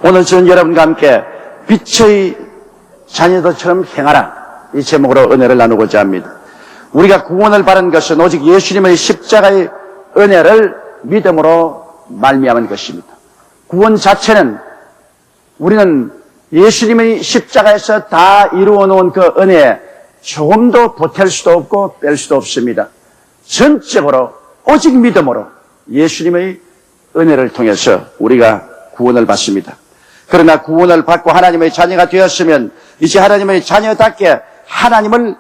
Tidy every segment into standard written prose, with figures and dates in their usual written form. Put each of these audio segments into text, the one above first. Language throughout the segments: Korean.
오늘 저는 여러분과 함께 빛의 자녀들처럼 행하라, 이 제목으로 은혜를 나누고자 합니다. 우리가 구원을 받은 것은 오직 예수님의 십자가의 은혜를 믿음으로 말미암은 것입니다. 구원 자체는 우리는 예수님의 십자가에서 다 이루어 놓은 그 은혜에 조금도 보탤 수도 없고 뺄 수도 없습니다. 전적으로 오직 믿음으로 예수님의 은혜를 통해서 우리가 구원을 받습니다. 그러나 구원을 받고 하나님의 자녀가 되었으면 이제 하나님의 자녀답게 하나님을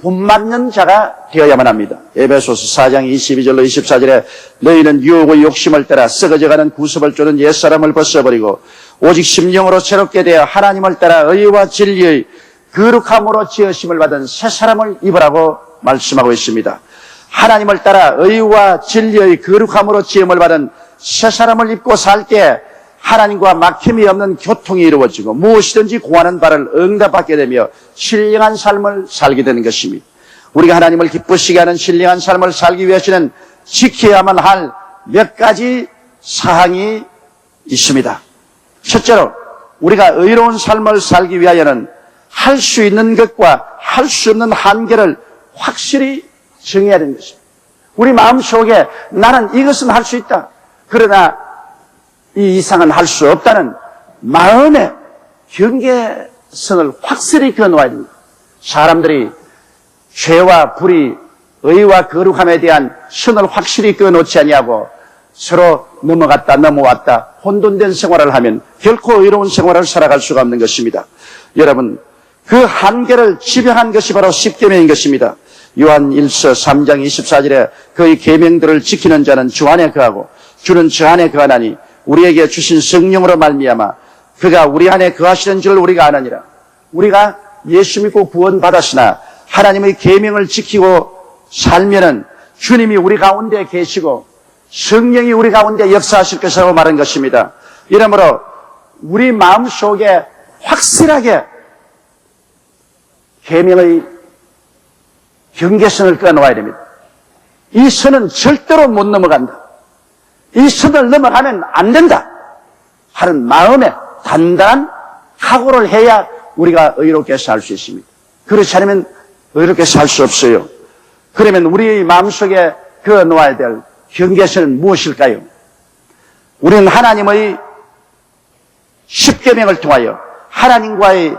본받는 자가 되어야만 합니다. 에베소서 4장 22절로 24절에 너희는 유혹의 욕심을 따라 썩어져가는 구습을 쫓는 옛사람을 벗어버리고 오직 심령으로 새롭게 되어 하나님을 따라 의와 진리의 거룩함으로 지으심을 받은 새 사람을 입으라고 말씀하고 있습니다. 하나님을 따라 의와 진리의 거룩함으로 지음을 받은 새 사람을 입고 살 때 하나님과 막힘이 없는 교통이 이루어지고 무엇이든지 구하는 바를 응답받게 되며 신령한 삶을 살게 되는 것입니다. 우리가 하나님을 기쁘시게 하는 신령한 삶을 살기 위해서는 지켜야만 할 몇 가지 사항이 있습니다. 첫째로 우리가 의로운 삶을 살기 위하여는 할 수 있는 것과 할 수 없는 한계를 확실히 정해야 되는 것입니다. 우리 마음속에 나는 이것은 할 수 있다, 그러나 이 이상은 할 수 없다는 마음의 경계선을 확실히 그어놓아야 됩니다. 사람들이 죄와 불의, 의와 거룩함에 대한 선을 확실히 그어놓지 아니하고 서로 넘어갔다 넘어왔다 혼돈된 생활을 하면 결코 의로운 생활을 살아갈 수가 없는 것입니다. 여러분, 그 한계를 지배한 것이 바로 십계명인 것입니다. 요한 1서 3장 24절에 그의 계명들을 지키는 자는 주 안에 거하고 주는 저 안에 거하나니 우리에게 주신 성령으로 말미암아 그가 우리 안에 거하시는 줄 우리가 아느니라. 우리가 예수 믿고 구원받았으나 하나님의 계명을 지키고 살면은 주님이 우리 가운데 계시고 성령이 우리 가운데 역사하실 것이라고 말한 것입니다. 이러므로 우리 마음속에 확실하게 계명의 경계선을 끊어놔야 됩니다. 이 선은 절대로 못 넘어간다, 이 선을 넘어가면 안 된다 하는 마음에 단단한 각오를 해야 우리가 의롭게 살 수 있습니다. 그렇지 않으면 의롭게 살 수 없어요. 그러면 우리의 마음속에 그어놓아야 될 경계선은 무엇일까요? 우리는 하나님의 십계명을 통하여 하나님과의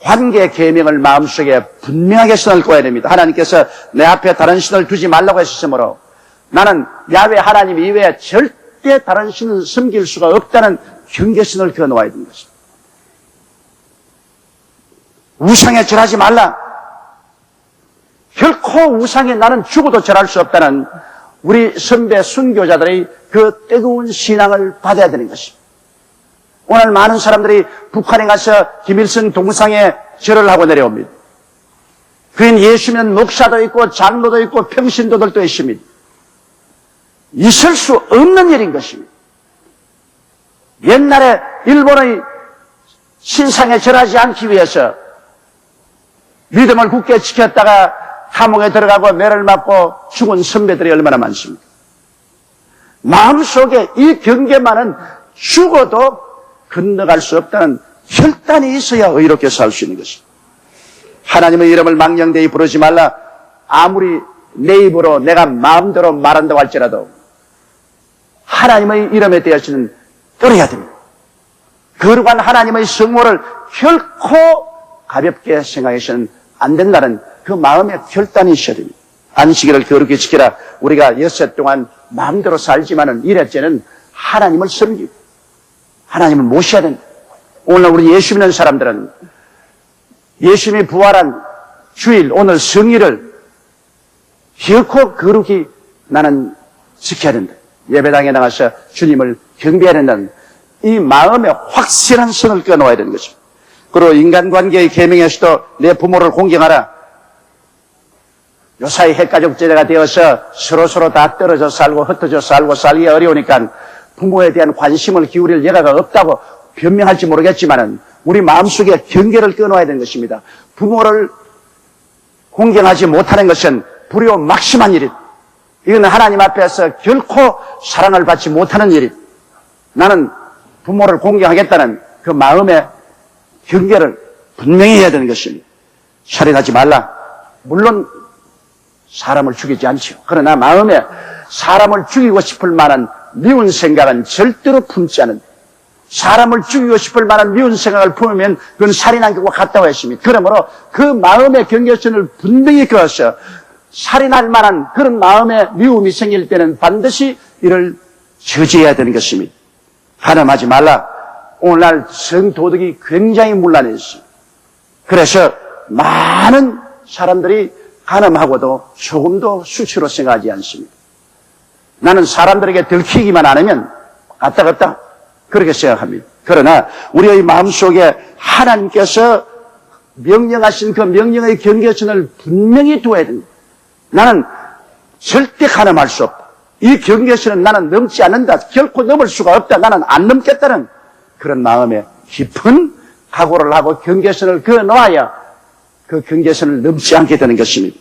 관계 계명을 마음속에 분명하게 선을 그어야 됩니다. 하나님께서 내 앞에 다른 신을 두지 말라고 하셨으므로 나는 야훼 하나님 이외에 절대 다른 신을 섬길 수가 없다는 경계선을 그어놓아야 되는 것입니다. 우상에 절하지 말라, 결코 우상에 나는 죽어도 절할 수 없다는 우리 선배 순교자들의 그 뜨거운 신앙을 받아야 되는 것입니다. 오늘 많은 사람들이 북한에 가서 김일성 동상에 절을 하고 내려옵니다. 그는 예수 믿는 목사도 있고 장로도 있고 평신도들도 있습니다. 있을 수 없는 일인 것입니다. 옛날에 일본의 신상에 절하지 않기 위해서 믿음을 굳게 지켰다가 감옥에 들어가고 매를 맞고 죽은 선배들이 얼마나 많습니까? 마음속에 이 경계만은 죽어도 건너갈 수 없다는 혈단이 있어야 의롭게 살 수 있는 것입니다. 하나님의 이름을 망령되이 부르지 말라. 아무리 내 입으로 내가 마음대로 말한다고 할지라도 하나님의 이름에 대해서는 떨어야 됩니다. 거룩한 하나님의 성모를 결코 가볍게 생각해서는 안 된다는 그 마음의 결단이 있어야 됩니다. 안식일을 거룩히 지키라. 우리가 엿새 동안 마음대로 살지만은 일회째는 하나님을 섬기고 하나님을 모셔야 된다. 오늘 우리 예수 믿는 사람들은 예수님이 부활한 주일, 오늘 성일을 결코 거룩히 나는 지켜야 된다. 예배당에 나가서 주님을 경배해야 된다는 이 마음에 확실한 선을 끊어야 되는 것입니다. 그리고 인간관계의 계명에서도 내 부모를 공경하라. 요사이 핵가족제가 되어서 서로 다 떨어져 살고 흩어져 살기 어려우니까 부모에 대한 관심을 기울일 여가가 없다고 변명할지 모르겠지만은 우리 마음속에 경계를 끊어야 되는 것입니다. 부모를 공경하지 못하는 것은 불효 막심한 일이다. 이건 하나님 앞에서 결코 사랑을 받지 못하는 일이다. 나는 부모를 공경하겠다는 그 마음의 경계를 분명히 해야 되는 것입니다. 살인하지 말라. 물론 사람을 죽이지 않죠. 그러나 마음에 사람을 죽이고 싶을 만한 미운 생각은 절대로 품지 않는다. 사람을 죽이고 싶을 만한 미운 생각을 품으면 그건 살인한 것과 같다고 했습니다. 그러므로 그 마음의 경계선을 분명히 그어서 살인할 만한 그런 마음의 미움이 생길 때는 반드시 이를 저지해야 되는 것입니다. 간음하지 말라. 오늘날 성도덕이 굉장히 문란했습니다. 그래서 많은 사람들이 간음하고도 조금도 수치로 생각하지 않습니다. 나는 사람들에게 들키기만 안 하면 까딱까딱 그렇게 생각합니다. 그러나 우리의 마음속에 하나님께서 명령하신 그 명령의 경계선을 분명히 두어야 됩니다. 나는 절대 간음할 수 없다. 이 경계선은 나는 넘지 않는다. 결코 넘을 수가 없다. 나는 안 넘겠다는 그런 마음에 깊은 각오를 하고 경계선을 그어놓아야 그 경계선을 넘지 않게 되는 것입니다.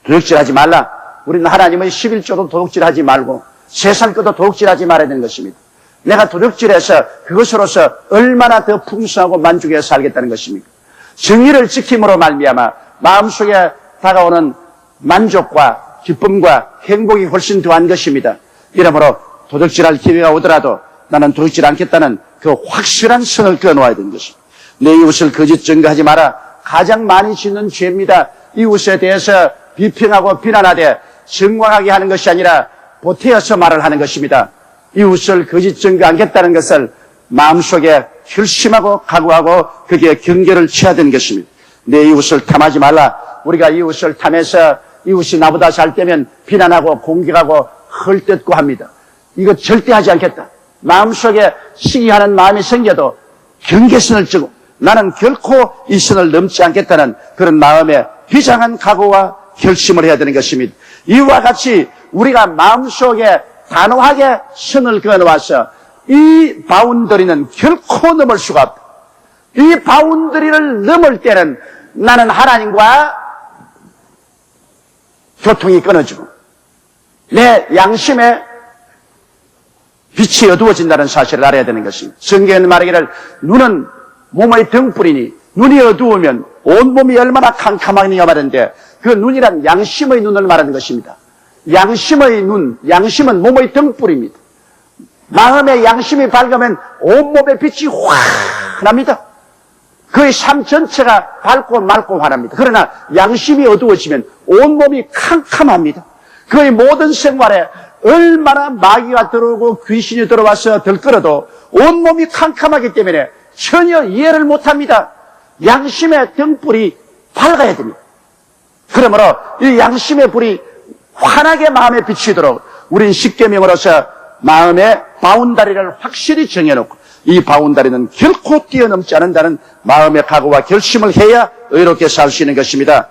도둑질하지 말라. 우리는 하나님의 11조도 도둑질하지 말고 세상 것도 도둑질하지 말아야 되는 것입니다. 내가 도둑질해서 그것으로서 얼마나 더 풍성하고 만족해 살겠다는 것입니까? 정의를 지킴으로 말미암아 마음속에 다가오는 만족과 기쁨과 행복이 훨씬 더한 것입니다. 이러므로 도둑질할 기회가 오더라도 나는 도둑질 않겠다는 그 확실한 선을 그어놓아야 되는 것입니다. 내 이웃을 거짓 증거하지 마라. 가장 많이 짓는 죄입니다. 이웃에 대해서 비평하고 비난하되 정황하게 하는 것이 아니라 보태어서 말을 하는 것입니다. 이웃을 거짓 증거하겠다는 것을 마음속에 결심하고 각오하고 거기에 경계를 쳐야 되는 것입니다. 내 이웃을 탐하지 말라. 우리가 이웃을 탐해서 이웃이 나보다 잘 되면 비난하고 공격하고 헐뜯고 합니다. 이거 절대 하지 않겠다. 마음속에 시기하는 마음이 생겨도 경계선을 주고 나는 결코 이 선을 넘지 않겠다는 그런 마음에 비장한 각오와 결심을 해야 되는 것입니다. 이와 같이 우리가 마음속에 단호하게 선을 그어놓아서 이 바운더리는 결코 넘을 수가 없다. 이 바운더리를 넘을 때는 나는 하나님과 교통이 끊어지고 내 양심에 빛이 어두워진다는 사실을 알아야 되는 것입니다. 성경에 말하기를 눈은 몸의 등불이니 눈이 어두우면 온몸이 얼마나 캄캄하느냐 말하는데 그 눈이란 양심의 눈을 말하는 것입니다. 양심의 눈, 양심은 몸의 등불입니다. 마음의 양심이 밝으면 온몸의 빛이 환합니다. 그의 삶 전체가 밝고 맑고 환합니다. 그러나 양심이 어두워지면 온몸이 캄캄합니다. 그의 모든 생활에 얼마나 마귀가 들어오고 귀신이 들어와서 들끓어도 온몸이 캄캄하기 때문에 전혀 이해를 못합니다. 양심의 등불이 밝아야 됩니다. 그러므로 이 양심의 불이 환하게 마음에 비치도록 우리는 십계명으로서 마음의 바운다리를 확실히 정해놓고 이 바운다리는 결코 뛰어넘지 않는다는 마음의 각오와 결심을 해야 의롭게 살 수 있는 것입니다.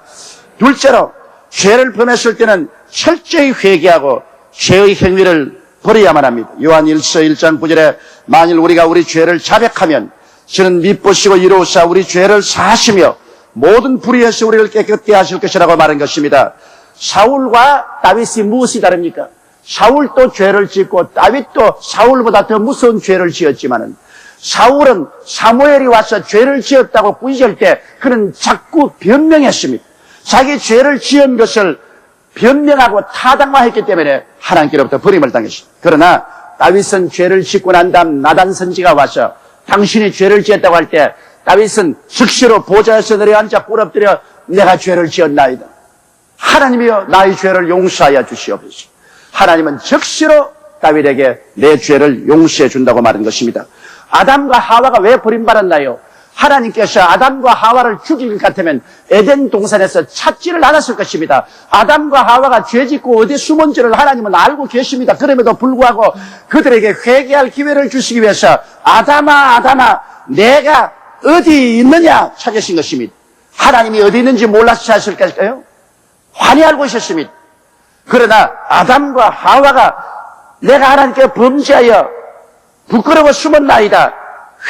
둘째로 죄를 범했을 때는 철저히 회개하고 죄의 행위를 버려야만 합니다. 요한 1서 1장 9절에 만일 우리가 우리 죄를 자백하면 저는 미쁘시고 이로우사 우리 죄를 사하시며 모든 불의에서 우리를 깨끗게 하실 것이라고 말한 것입니다. 사울과 다윗이 무엇이 다릅니까? 사울도 죄를 짓고 다윗도 사울보다 더 무서운 죄를 지었지만은 사울은 사무엘이 와서 죄를 지었다고 꾸짖을 때 그는 자꾸 변명했습니다. 자기 죄를 지은 것을 변명하고 타당화했기 때문에 하나님께로부터 버림을 당했습니다. 그러나 다윗은 죄를 짓고 난 다음 나단 선지가 와서 당신이 죄를 지었다고 할 때 다윗은 즉시로 보좌에서 내려앉아 꿇어엎드려 내가 죄를 지었나이다. 하나님이여 나의 죄를 용서하여 주시옵소서. 하나님은 즉시로 다윗에게 내 죄를 용서해 준다고 말한 것입니다. 아담과 하와가 왜 버림받았나요? 하나님께서 아담과 하와를 죽일 것 같으면 에덴 동산에서 찾지를 않았을 것입니다. 아담과 하와가 죄짓고 어디 숨은지를 하나님은 알고 계십니다. 그럼에도 불구하고 그들에게 회개할 기회를 주시기 위해서 아담아 내가 어디 있느냐 찾으신 것입니다. 하나님이 어디 있는지 몰라서 찾으실까요? 환히 알고 있었습니다. 그러나 아담과 하와가 내가 하나님께 범죄하여 부끄러워 숨었나이다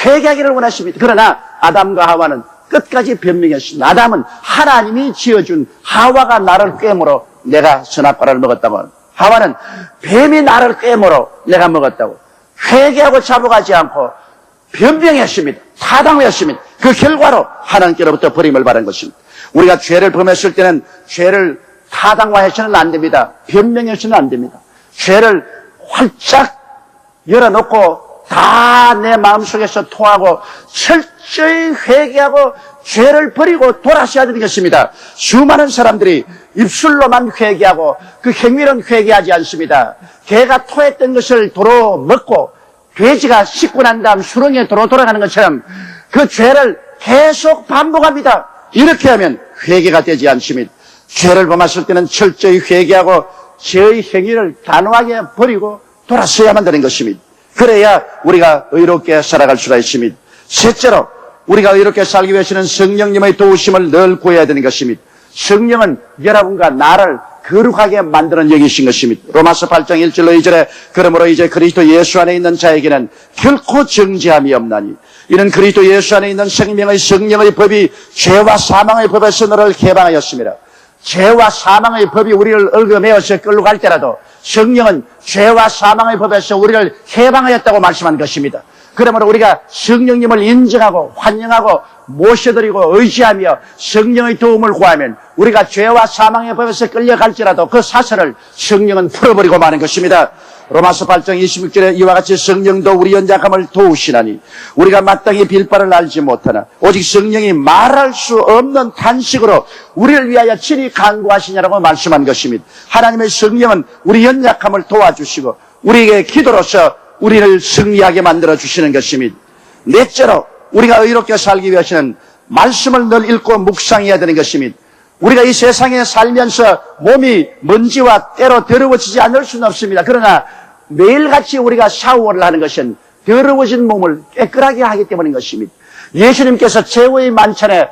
회개하기를 원하십니다. 그러나 아담과 하와는 끝까지 변명했습니다. 아담은 하나님이 지어준 하와가 나를 꿰물어 내가 선악과를 먹었다고, 하와는 뱀이 나를 꿰물어 내가 먹었다고 회개하고 잡아가지 않고 변명했습니다. 타당했습니다. 그 결과로 하나님께로부터 버림을 받은 것입니다. 우리가 죄를 범했을 때는 죄를 타당화해서는 안 됩니다. 변명해서는 안 됩니다. 죄를 활짝 열어놓고 다 내 마음속에서 토하고 철저히 회개하고 죄를 버리고 돌아서야 되는 것입니다. 수많은 사람들이 입술로만 회개하고 그 행위는 회개하지 않습니다. 개가 토했던 것을 도로 먹고 돼지가 씻고 난 다음 수렁에 도로 돌아가는 것처럼 그 죄를 계속 반복합니다. 이렇게 하면 회개가 되지 않습니다. 죄를 범했을 때는 철저히 회개하고 죄의 행위를 단호하게 버리고 돌아서야만 되는 것입니다. 그래야 우리가 의롭게 살아갈 수가 있습니다. 셋째로 우리가 의롭게 살기 위해서는 성령님의 도우심을 늘 구해야 되는 것입니다. 성령은 여러분과 나를 거룩하게 만드는 영이신 것입니다. 로마서 8장 1절로 2절에 그러므로 이제 그리스도 예수 안에 있는 자에게는 결코 정죄함이 없나니 이는 그리스도 예수 안에 있는 생명의 성령의 법이 죄와 사망의 법에서 너를 해방하였습니다. 죄와 사망의 법이 우리를 얽어매어서 끌고 갈 때라도 성령은 죄와 사망의 법에서 우리를 해방하였다고 말씀한 것입니다. 그러므로 우리가 성령님을 인정하고 환영하고 모셔드리고 의지하며 성령의 도움을 구하면 우리가 죄와 사망의 법에서 끌려갈지라도 그 사슬을 성령은 풀어버리고 마는 것입니다. 로마서 8장 26절에 이와 같이 성령도 우리 연약함을 도우시나니 우리가 마땅히 빌 바를 알지 못하나 오직 성령이 말할 수 없는 탄식으로 우리를 위하여 친히 간구하시냐라고 말씀한 것입니다. 하나님의 성령은 우리 연약함을 도와주시고 우리에게 기도로서 우리를 승리하게 만들어주시는 것입니다. 넷째로 우리가 의롭게 살기 위해서는 말씀을 늘 읽고 묵상해야 되는 것입니다. 우리가 이 세상에 살면서 몸이 먼지와 때로 더러워지지 않을 수는 없습니다. 그러나 매일같이 우리가 샤워를 하는 것은 더러워진 몸을 깨끗하게 하기 때문인 것입니다. 예수님께서 최후의 만찬에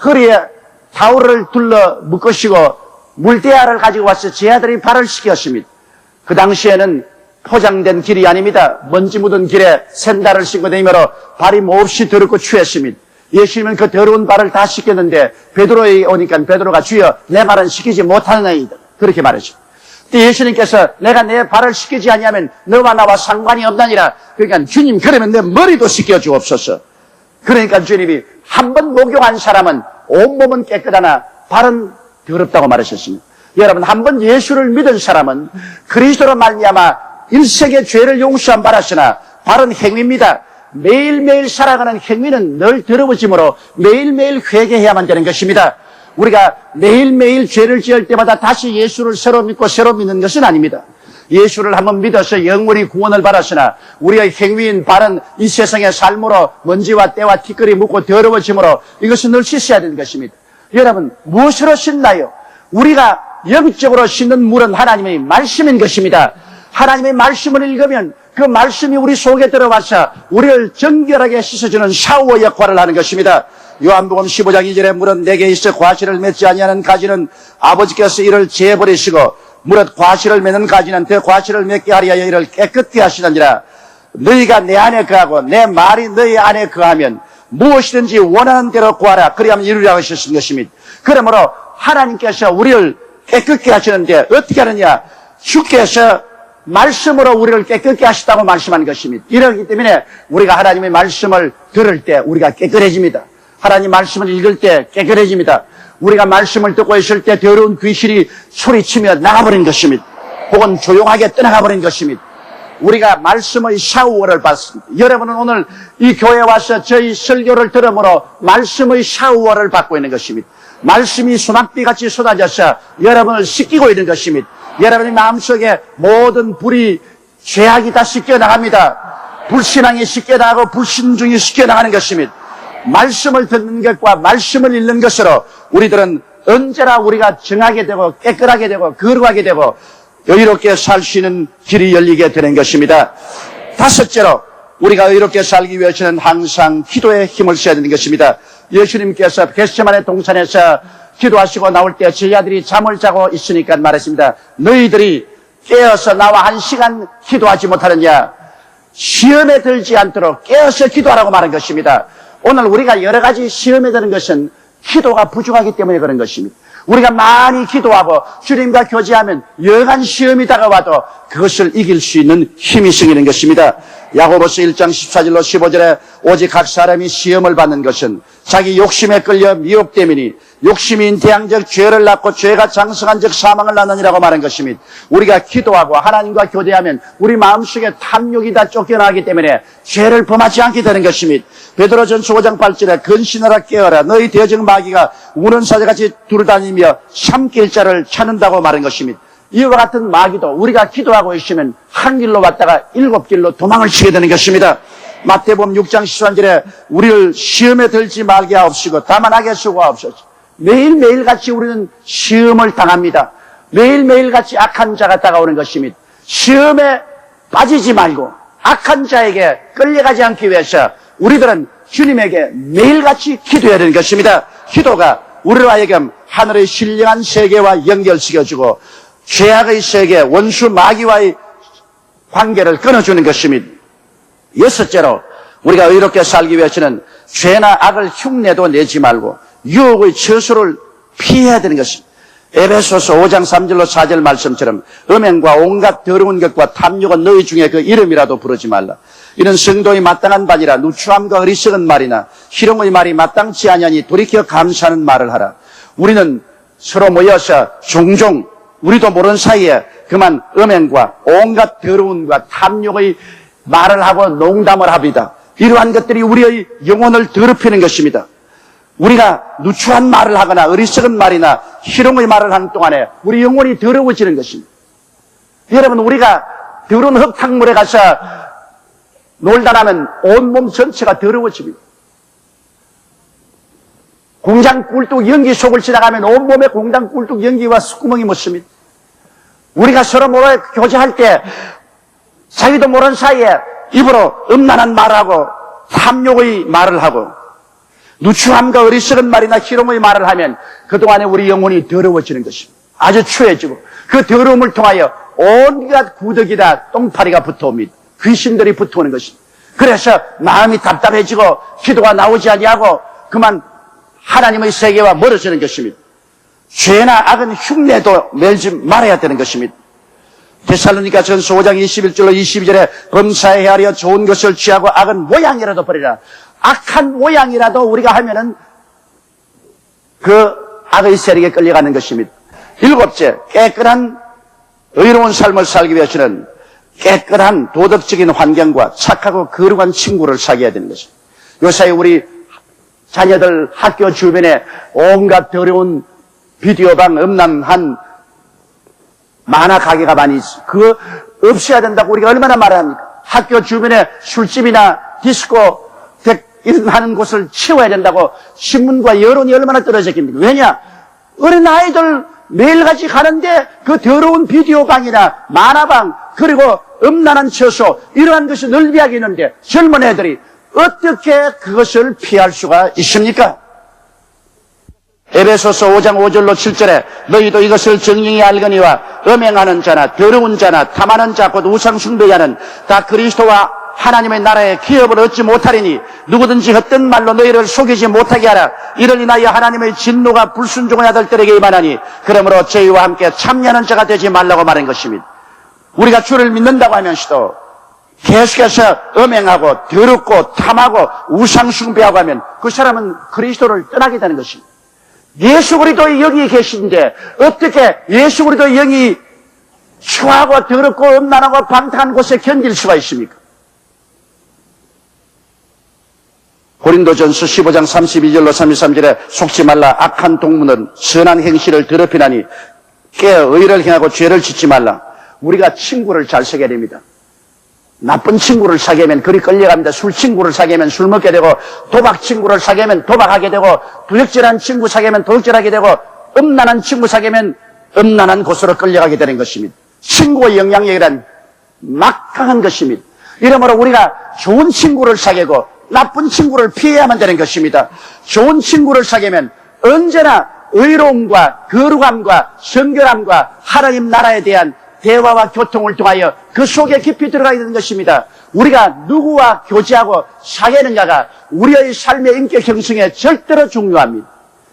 허리에 타올을 둘러 묶으시고 물대야를 가지고 와서 제 아들이 발을 씻겼습니다. 그 당시에는 포장된 길이 아닙니다. 먼지 묻은 길에 샌들을 신고 다니므로 발이 몹시 더럽고 추했습니다. 예수님은 그 더러운 발을 다 씻겼는데 베드로에 오니까 베드로가 주여 내 발은 씻기지 못하나이다 그렇게 말했죠. 근데 예수님께서 내가 내 발을 씻기지 아니하면 너와 나와 상관이 없나니라. 그러니까 주님 그러면 내 머리도 씻겨 주옵소서. 그러니까 주님이 한 번 목욕한 사람은 온몸은 깨끗하나 발은 더럽다고 말하셨습니다. 여러분 한 번 예수를 믿은 사람은 그리스도로 말미암아 일생의 죄를 용서한 바라시나 발은 행위입니다. 매일매일 살아가는 행위는 늘 더러워지므로 매일매일 회개해야만 되는 것입니다. 우리가 매일매일 죄를 지을 때마다 다시 예수를 새로 믿고 새로 믿는 것은 아닙니다. 예수를 한번 믿어서 영원히 구원을 받았으나 우리의 행위인 발은 이 세상의 삶으로 먼지와 때와 티끌이 묻고 더러워지므로 이것은 늘 씻어야 되는 것입니다. 여러분 무엇으로 씻나요? 우리가 영적으로 씻는 물은 하나님의 말씀인 것입니다. 하나님의 말씀을 읽으면 그 말씀이 우리 속에 들어와서 우리를 정결하게 씻어주는 샤워 역할을 하는 것입니다. 요한복음 15장 2절에 물은 내게 있어 과실을 맺지 아니하는 가지는 아버지께서 이를 제버리시고 무릇 과실을 맺는 가지는 더 과실을 맺게 하려 이를 깨끗게 하시느니라. 너희가 내 안에 거하고 내 말이 너희 안에 거하면 무엇이든지 원하는 대로 구하라. 그리하면 이루리라 하셨던 것입니다. 그러므로 하나님께서 우리를 깨끗게 하시는데 어떻게 하느냐? 주께서 말씀으로 우리를 깨끗게 하시다고 말씀한 것입니다. 이러기 때문에 우리가 하나님의 말씀을 들을 때 우리가 깨끗해집니다. 하나님 말씀을 읽을 때 깨끗해집니다. 우리가 말씀을 듣고 있을 때 더러운 귀신이 소리치며 나가버린 것입니다. 혹은 조용하게 떠나가버린 것입니다. 우리가 말씀의 샤워를 받습니다. 여러분은 오늘 이 교회에 와서 저희 설교를 들음으로 말씀의 샤워를 받고 있는 것입니다. 말씀이 소낙비같이 쏟아져서 여러분을 씻기고 있는 것입니다. 여러분의 마음속에 모든 불이 죄악이 다 씻겨나갑니다. 불신앙이 씻겨나가고 불신중이 씻겨나가는 것입니다. 말씀을 듣는 것과 말씀을 읽는 것으로 우리들은 언제나 우리가 정하게 되고 깨끗하게 되고 거룩하게 되고 의롭게 살 수 있는 길이 열리게 되는 것입니다. 다섯째로 우리가 의롭게 살기 위해서는 항상 기도에 힘을 써야 되는 것입니다. 예수님께서 겟세마네 동산에서 기도하시고 나올 때 제 아들이 잠을 자고 있으니까 말했습니다. 너희들이 깨어서 나와 1시간 기도하지 못하느냐? 시험에 들지 않도록 깨어서 기도하라고 말한 것입니다. 오늘 우리가 여러 가지 시험에 드는 것은 기도가 부족하기 때문에 그런 것입니다. 우리가 많이 기도하고 주님과 교제하면 여간 시험이 다가와도 그것을 이길 수 있는 힘이 생기는 것입니다. 야고보서 1장 14절로 15절에 오직 각 사람이 시험을 받는 것은 자기 욕심에 끌려 미혹됨이니 욕심이 인태양적 죄를 낳고 죄가 장성한적 사망을 낳느니라고 말한 것입니다. 우리가 기도하고 하나님과 교대하면 우리 마음속에 탐욕이 다 쫓겨나기 때문에 죄를 범하지 않게 되는 것입니다. 베드로전서 5장 8절에 근신하라 깨어라 너희 대적 마귀가 우는 사자같이 두루다니며 삼킬자를 찾는다고 말한 것입니다. 이와 같은 마귀도 우리가 기도하고 있으면 한 길로 왔다가 7길로 도망을 치게 되는 것입니다. 마태복음 6장 13절에 우리를 시험에 들지 말게 하옵시고 다만 악에 수고하옵소서. 매일매일 같이 우리는 시험을 당합니다. 매일매일 같이 악한 자가 다가오는 것입니다. 시험에 빠지지 말고 악한 자에게 끌려가지 않기 위해서 우리들은 주님에게 매일같이 기도해야 되는 것입니다. 기도가 우리로 하여금 하늘의 신령한 세계와 연결시켜주고 죄악의 세계, 원수 마귀와의 관계를 끊어주는 것입니다. 여섯째로 우리가 의롭게 살기 위해서는 죄나 악을 흉내도 내지 말고 유혹의 처소를 피해야 되는 것입니다. 에베소서 5장 3절로 4절 말씀처럼 음행과 온갖 더러운 것과 탐욕은 너희 중에 그 이름이라도 부르지 말라. 이는 성도의 마땅한 바니라. 누추함과 어리석은 말이나 희롱의 말이 마땅치 아니하니 돌이켜 감사하는 말을 하라. 우리는 서로 모여서 종종 우리도 모르는 사이에 그만 음행과 온갖 더러움과 탐욕의 말을 하고 농담을 합니다. 이러한 것들이 우리의 영혼을 더럽히는 것입니다. 우리가 누추한 말을 하거나 어리석은 말이나 희롱의 말을 하는 동안에 우리 영혼이 더러워지는 것입니다. 여러분, 우리가 더러운 흙탕물에 가서 놀다 나면 온몸 전체가 더러워집니다. 공장 꿀뚝 연기 속을 지나가면 온몸에 공장 꿀뚝 연기와 숯구멍이 묻습니다. 우리가 서로 모여 교제할 때 자기도 모르는 사이에 입으로 음란한 말을 하고 탐욕의 말을 하고 누추함과 어리석은 말이나 희롱의 말을 하면 그동안에 우리 영혼이 더러워지는 것입니다. 아주 추해지고 그 더러움을 통하여 온갖 구더기나 똥파리가 붙어옵니다. 귀신들이 붙어오는 것입니다. 그래서 마음이 답답해지고 기도가 나오지 아니하고 그만 하나님의 세계와 멀어지는 것입니다. 죄나 악은 흉내도 내지 말아야 되는 것입니다. 데살로니가전서 5장 21절로 22절에 범사에 헤아려 좋은 것을 취하고 악은 모양이라도 버리라. 악한 모양이라도 우리가 하면은 그 악의 세력에 끌려가는 것입니다. 일곱째, 깨끗한 의로운 삶을 살기 위해서는 깨끗한 도덕적인 환경과 착하고 거룩한 친구를 사귀어야 되는 것입니다. 요사이 우리 자녀들 학교 주변에 온갖 더러운 비디오방, 음란한 만화 가게가 많이 있어요. 그거 없애야 된다고 우리가 얼마나 말합니까? 학교 주변에 술집이나 디스코 하는 곳을 치워야 된다고 신문과 여론이 얼마나 떨어졌습니까? 왜냐? 어린 아이들 매일같이 가는데 그 더러운 비디오방이나 만화방 그리고 음란한 처소 이러한 것이 넓이하게 있는데 젊은 애들이 어떻게 그것을 피할 수가 있습니까? 에베소서 5장 5절로 7절에 너희도 이것을 정령히 알거니와 음행하는 자나 더러운 자나 탐하는 자 곧 우상 숭배자는 다 그리스도와 하나님의 나라에 기업을 얻지 못하리니 누구든지 헛된 말로 너희를 속이지 못하게 하라. 이를 인하여 하나님의 진노가 불순종의 아들들에게 임하나니 그러므로 저희와 함께 참여하는 자가 되지 말라고 말한 것입니다. 우리가 주를 믿는다고 하면서도 계속해서 음행하고 더럽고 탐하고 우상 숭배하고 하면 그 사람은 그리스도를 떠나게 되는 것입니다. 예수 그리스도의 영이 계신데 어떻게 예수 그리스도의 영이 추하고 더럽고 음란하고 방탕한 곳에 견딜 수가 있습니까? 고린도전서 15장 32절로 33절에 속지 말라. 악한 동문은 선한 행실을 더럽히나니 깨어 의를 행하고 죄를 짓지 말라. 우리가 친구를 잘 사귀어야 됩니다. 나쁜 친구를 사귀면 그리 끌려갑니다. 술 친구를 사귀면 술 먹게 되고 도박 친구를 사귀면 도박하게 되고 도적질한 친구 사귀면 도적질하게 되고 음란한 친구 사귀면 음란한 곳으로 끌려가게 되는 것입니다. 친구의 영향력이란 막강한 것입니다. 이러므로 우리가 좋은 친구를 사귀고 나쁜 친구를 피해야만 되는 것입니다. 좋은 친구를 사귀면 언제나 의로움과 거룩함과 성결함과 하나님 나라에 대한 대화와 교통을 통하여 그 속에 깊이 들어가야 되는 것입니다. 우리가 누구와 교제하고 사귀는가가 우리의 삶의 인격 형성에 절대로 중요합니다.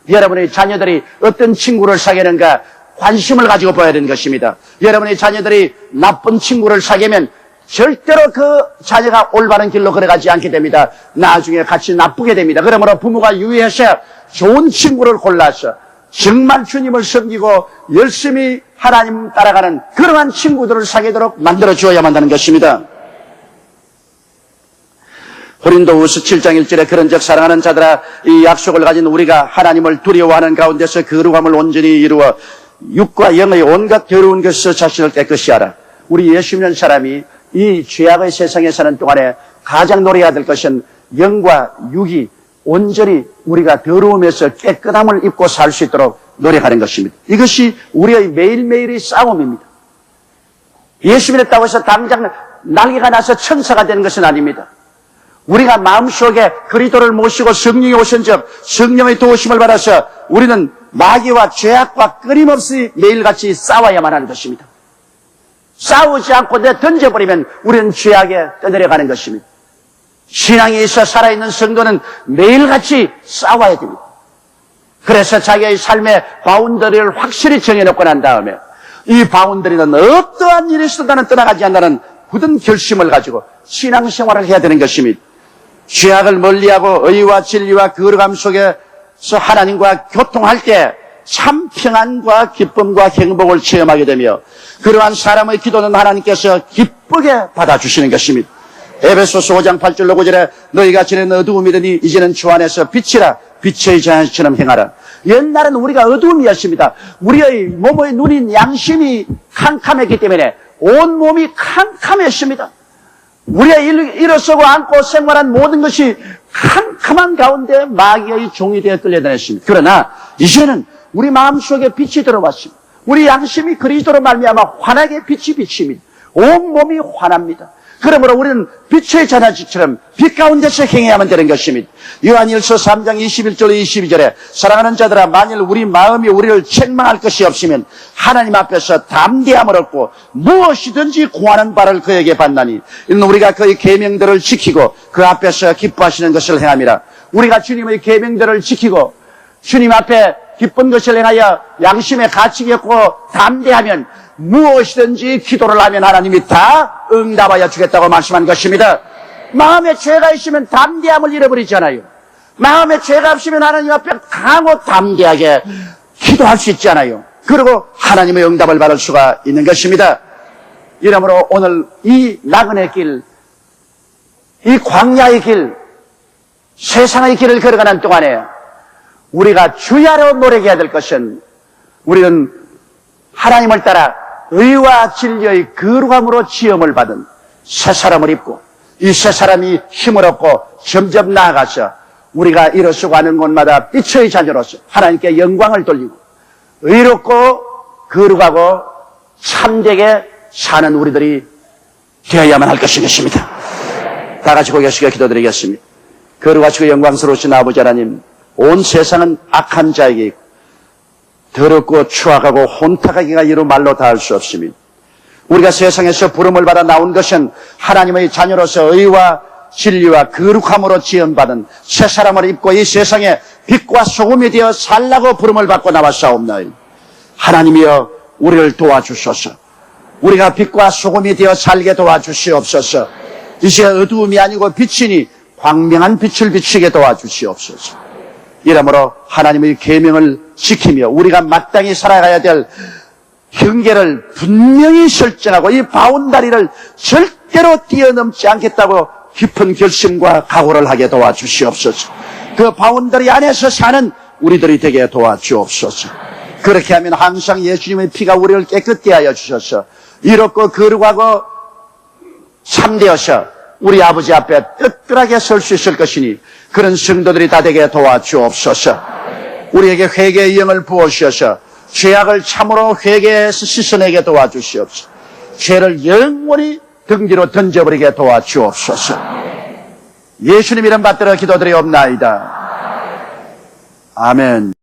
여러분의 자녀들이 어떤 친구를 사귀는가 관심을 가지고 봐야 되는 것입니다. 여러분의 자녀들이 나쁜 친구를 사귀면 절대로 그 자녀가 올바른 길로 걸어가지 않게 됩니다. 나중에 같이 나쁘게 됩니다. 그러므로 부모가 유의하셔야 좋은 친구를 골라서 정말 주님을 섬기고 열심히 하나님 따라가는 그러한 친구들을 사귀도록 만들어 주어야만 한다는 것입니다. 고린도후서 7장 1절에 그런즉 사랑하는 자들아 이 약속을 가진 우리가 하나님을 두려워하는 가운데서 거룩함을 온전히 이루어 육과 영의 온갖 더러운 것에서 자신을 깨끗이 하라. 우리 예수 믿는 사람이 이 죄악의 세상에 사는 동안에 가장 노려야 될 것은 영과 육이 온전히 우리가 더러움에서 깨끗함을 입고 살 수 있도록 노력하는 것입니다. 이것이 우리의 매일매일의 싸움입니다. 예수 믿었다고 해서 당장 난리가 나서 천사가 되는 것은 아닙니다. 우리가 마음속에 그리스도를 모시고 성령이 오신 즉 성령의 도우심을 받아서 우리는 마귀와 죄악과 끊임없이 매일같이 싸워야만 하는 것입니다. 싸우지 않고 던져버리면 우리는 죄악에 떠내려가는 것입니다. 신앙에 있어 살아있는 성도는 매일같이 싸워야 됩니다. 그래서 자기의 삶의 바운더리를 확실히 정해놓고 난 다음에 이 바운더리는 어떠한 일이 있어도 나는 떠나가지 않는다는 굳은 결심을 가지고 신앙생활을 해야 되는 것입니다. 죄악을 멀리하고 의와 진리와 거룩함 속에서 하나님과 교통할 때 참 평안과 기쁨과 행복을 체험하게 되며 그러한 사람의 기도는 하나님께서 기쁘게 받아주시는 것입니다. 에베소서 5장 8절로 9절에 너희가 전에는 어두움이더니 이제는 주 안에서 빛이라 빛의 자연처럼 행하라. 옛날에는 우리가 어두움이었습니다. 우리의 몸의 눈인 양심이 캄캄했기 때문에 온 몸이 캄캄했습니다. 우리의 일어서고 앉고 생활한 모든 것이 캄캄한 가운데 마귀의 종이 되어 끌려다녔습니다. 그러나 이제는 우리 마음속에 빛이 들어왔습니다. 우리 양심이 그리스도로 말미암아 환하게 빛이 비칩니다. 온 몸이 환합니다. 그러므로 우리는 빛의 자녀처럼 빛 가운데서 행해야만 되는 것입니다. 요한일서 3장 21절 22절에 사랑하는 자들아 만일 우리 마음이 우리를 책망할 것이 없으면 하나님 앞에서 담대함을 얻고 무엇이든지 구하는 바를 그에게 받나니 이는 우리가 그의 계명들을 지키고 그 앞에서 기뻐하시는 것을 행함이라. 우리가 주님의 계명들을 지키고 주님 앞에 기쁜 것을 행하여 양심의 가치가 있고 담대하면 무엇이든지 기도를 하면 하나님이 다 응답하여 주겠다고 말씀한 것입니다. 마음에 죄가 있으면 담대함을 잃어버리잖아요. 마음에 죄가 없으면 하나님 앞에 강하고 담대하게 기도할 수 있잖아요. 그리고 하나님의 응답을 받을 수가 있는 것입니다. 이러므로 오늘 이 나그네 길, 이 광야의 길, 세상의 길을 걸어가는 동안에 우리가 주야로 노력해야 될 것은 우리는 하나님을 따라 의와 진리의 거룩함으로 지음을 받은 새 사람을 입고 이 새 사람이 힘을 얻고 점점 나아가서 우리가 일어서고 하는 곳마다 빛의 자녀로서 하나님께 영광을 돌리고 의롭고 거룩하고 참되게 사는 우리들이 되어야만 할 것입니다. 다 같이 고개 숙여 기도드리겠습니다. 거룩하시고 영광스러우신 아버지 하나님, 온 세상은 악한 자에게 있고 더럽고 추악하고 혼탁하기가 이루 말로 다 할 수 없습니다. 우리가 세상에서 부름을 받아 나온 것은 하나님의 자녀로서 의와 진리와 거룩함으로 지음받은 새 사람을 입고 이 세상에 빛과 소금이 되어 살라고 부름을 받고 나왔사옵나이다. 하나님이여 우리를 도와주소서. 우리가 빛과 소금이 되어 살게 도와주시옵소서. 이제 어두움이 아니고 빛이니 광명한 빛을 비추게 도와주시옵소서. 이러므로 하나님의 계명을 지키며 우리가 마땅히 살아가야 될 경계를 분명히 설정하고 이 바운다리를 절대로 뛰어넘지 않겠다고 깊은 결심과 각오를 하게 도와주시옵소서. 그 바운다리 안에서 사는 우리들이 되게 도와주옵소서. 그렇게 하면 항상 예수님의 피가 우리를 깨끗게 하여 주셔서 이롭고 거룩하고 참되어서 우리 아버지 앞에 떳떳하게 설 수 있을 것이니 그런 성도들이 다 되게 도와주옵소서. 우리에게 회개의 영을 부어주셔서 죄악을 참으로 회개해서 씻어내게 도와주시옵소서. 죄를 영원히 등 뒤로 던져버리게 도와주옵소서. 예수님 이름 받들어 기도드리옵나이다. 아멘.